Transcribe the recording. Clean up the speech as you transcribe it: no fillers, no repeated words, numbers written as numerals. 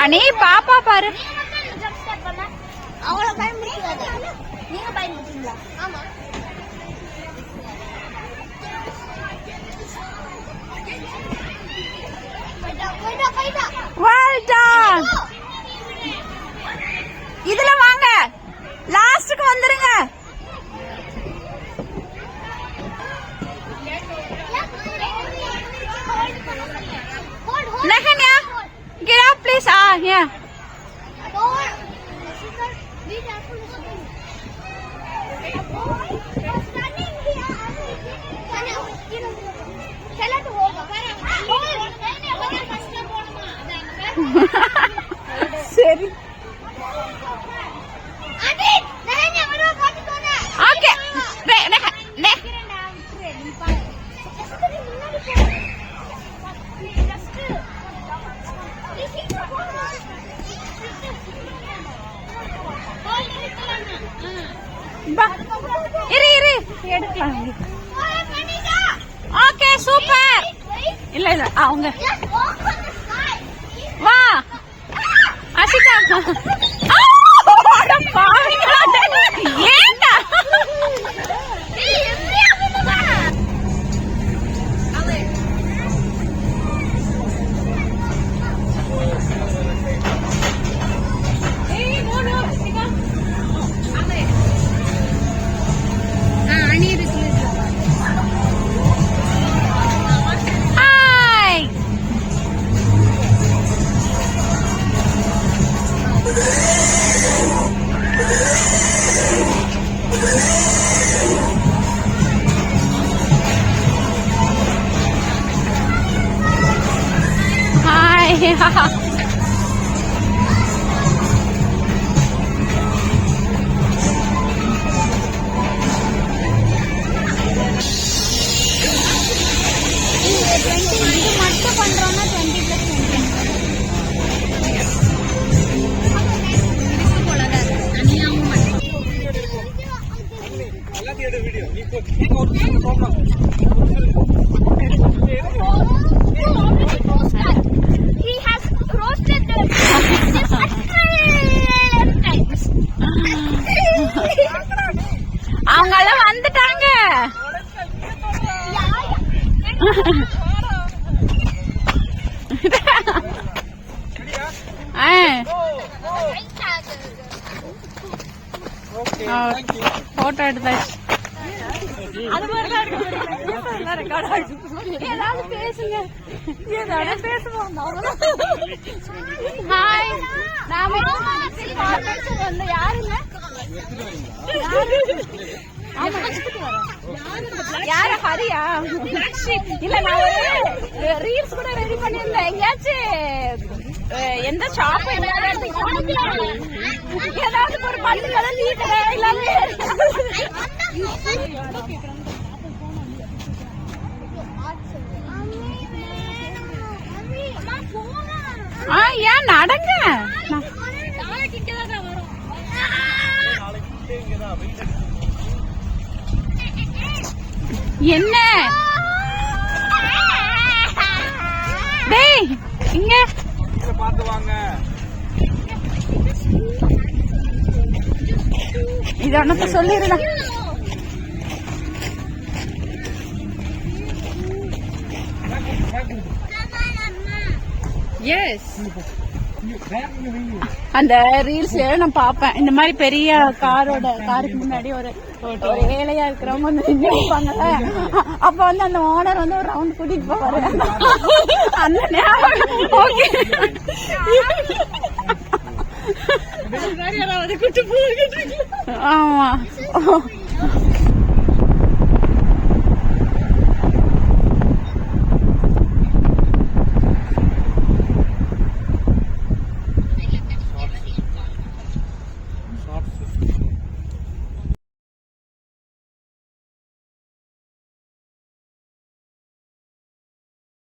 அனி பாப்பா பாரு. அவங்கள பயன்படுத்தாது. நீங்க பயன்படுத்துறீங்களா? ஆமா. Well done. இதுல வாங்க, லாஸ்ட்க்கு வந்துருங்க. Nahanya, get up please. Here. சரி. ஓகே. இரு எடுக்கலாம். Okay super. இல்ல அவங்க வா அசிகா. ஏண்டா அவங்கெல்லாம் வந்துட்டாங்க. போட்டோ எடுத்தாச்சு. ஏதாவது பேசுங்க. ஹாய், நாம யாருங்க? யார ஹரியா? இல்ல நான் ஒரு ரீல்ஸ் கூட ரெடி பண்ணிருந்தேன். எங்கேயாச்சும் எந்த ஷாப் ஏதாவது ஒரு பள்ளிகளை நீக்கிற எல்லாமே. ஏன் நடங்க. என்ன டேய் இங்க பாத்து வாங்க. இது ஒண்ணு சொல்லிருடா. எஸ், அந்த ரீல்ஸ் நான் பாப்பேன். இந்த மாதிரி பெரிய காருக்கு முன்னாடி ஒரு ஏழையா இருக்கிறவங்க வந்து நின்று இருப்பாங்கல்ல, அப்ப வந்து அந்த ஓனர் வந்து ஒரு ரவுண்ட் கூட்டிட்டு போவாரு. அந்த நேரம் ஓகே. ஆமா